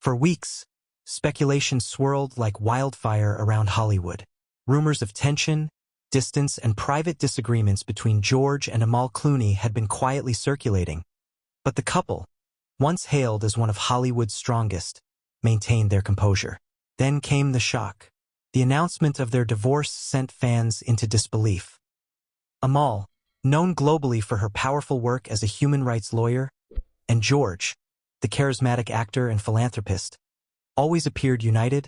For weeks, speculation swirled like wildfire around Hollywood. Rumors of tension, distance, and private disagreements between George and Amal Clooney had been quietly circulating. But the couple, once hailed as one of Hollywood's strongest, maintained their composure. Then came the shock. The announcement of their divorce sent fans into disbelief. Amal, known globally for her powerful work as a human rights lawyer, and George, the charismatic actor and philanthropist, always appeared united,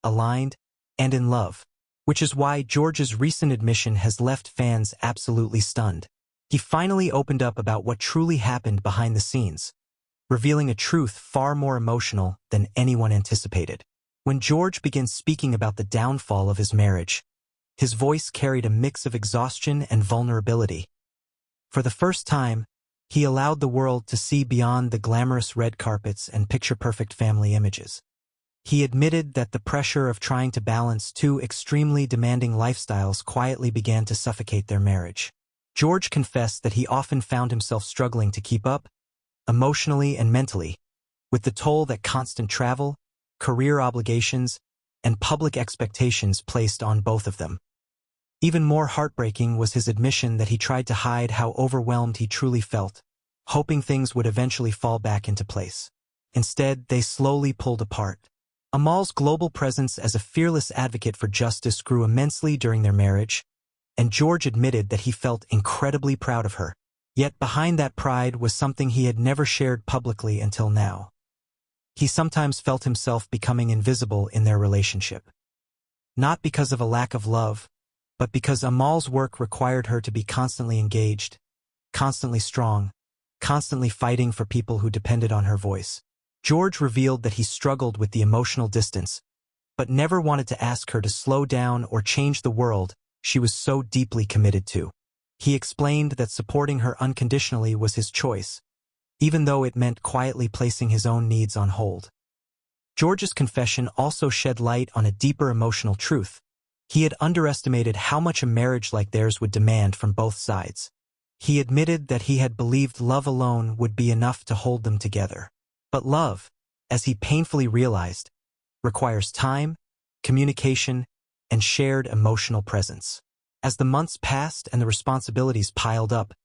aligned, and in love, which is why George's recent admission has left fans absolutely stunned. He finally opened up about what truly happened behind the scenes, revealing a truth far more emotional than anyone anticipated. When George began speaking about the downfall of his marriage, his voice carried a mix of exhaustion and vulnerability. For the first time, he allowed the world to see beyond the glamorous red carpets and picture-perfect family images. He admitted that the pressure of trying to balance two extremely demanding lifestyles quietly began to suffocate their marriage. George confessed that he often found himself struggling to keep up, emotionally and mentally, with the toll that constant travel, career obligations, and public expectations placed on both of them. Even more heartbreaking was his admission that he tried to hide how overwhelmed he truly felt, hoping things would eventually fall back into place. Instead, they slowly pulled apart. Amal's global presence as a fearless advocate for justice grew immensely during their marriage, and George admitted that he felt incredibly proud of her. Yet behind that pride was something he had never shared publicly until now. He sometimes felt himself becoming invisible in their relationship. Not because of a lack of love, but because Amal's work required her to be constantly engaged, constantly strong, constantly fighting for people who depended on her voice. George revealed that he struggled with the emotional distance, but never wanted to ask her to slow down or change the world she was so deeply committed to. He explained that supporting her unconditionally was his choice, even though it meant quietly placing his own needs on hold. George's confession also shed light on a deeper emotional truth. He had underestimated how much a marriage like theirs would demand from both sides. He admitted that he had believed love alone would be enough to hold them together. But love, as he painfully realized, requires time, communication, and shared emotional presence. As the months passed and the responsibilities piled up,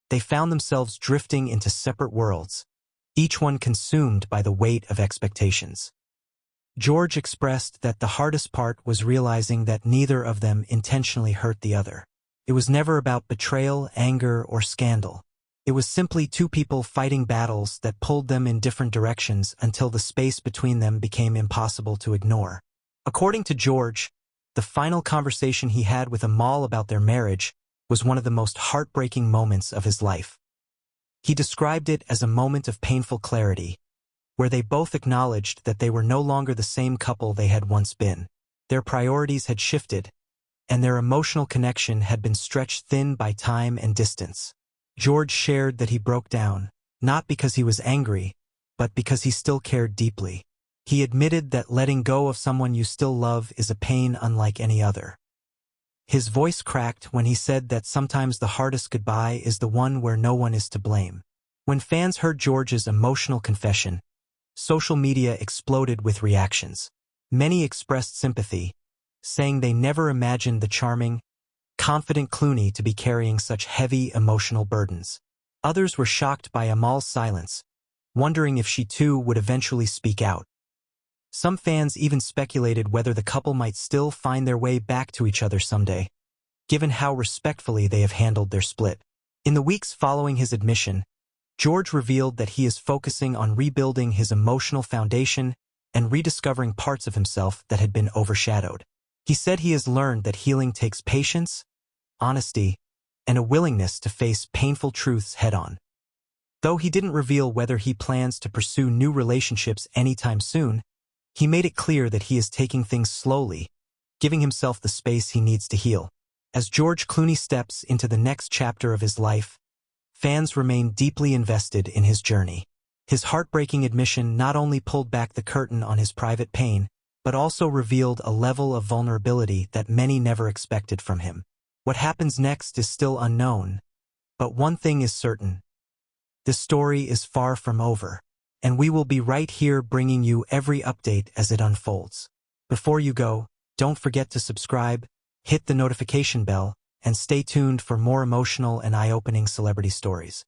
they found themselves drifting into separate worlds, each one consumed by the weight of expectations. George expressed that the hardest part was realizing that neither of them intentionally hurt the other. It was never about betrayal, anger, or scandal. It was simply two people fighting battles that pulled them in different directions until the space between them became impossible to ignore. According to George, the final conversation he had with Amal about their marriage was one of the most heartbreaking moments of his life. He described it as a moment of painful clarity, where they both acknowledged that they were no longer the same couple they had once been. Their priorities had shifted, and their emotional connection had been stretched thin by time and distance. George shared that he broke down, not because he was angry, but because he still cared deeply. He admitted that letting go of someone you still love is a pain unlike any other. His voice cracked when he said that sometimes the hardest goodbye is the one where no one is to blame. When fans heard George's emotional confession, social media exploded with reactions. Many expressed sympathy, saying they never imagined the charming, confident Clooney to be carrying such heavy emotional burdens. Others were shocked by Amal's silence, wondering if she too would eventually speak out. Some fans even speculated whether the couple might still find their way back to each other someday, given how respectfully they have handled their split. In the weeks following his admission, George revealed that he is focusing on rebuilding his emotional foundation and rediscovering parts of himself that had been overshadowed. He said he has learned that healing takes patience, honesty, and a willingness to face painful truths head-on. Though he didn't reveal whether he plans to pursue new relationships anytime soon, he made it clear that he is taking things slowly, giving himself the space he needs to heal. As George Clooney steps into the next chapter of his life, fans remain deeply invested in his journey. His heartbreaking admission not only pulled back the curtain on his private pain, but also revealed a level of vulnerability that many never expected from him. What happens next is still unknown, but one thing is certain: this story is far from over. and we will be right here bringing you every update as it unfolds. Before you go, don't forget to subscribe, hit the notification bell, and stay tuned for more emotional and eye-opening celebrity stories.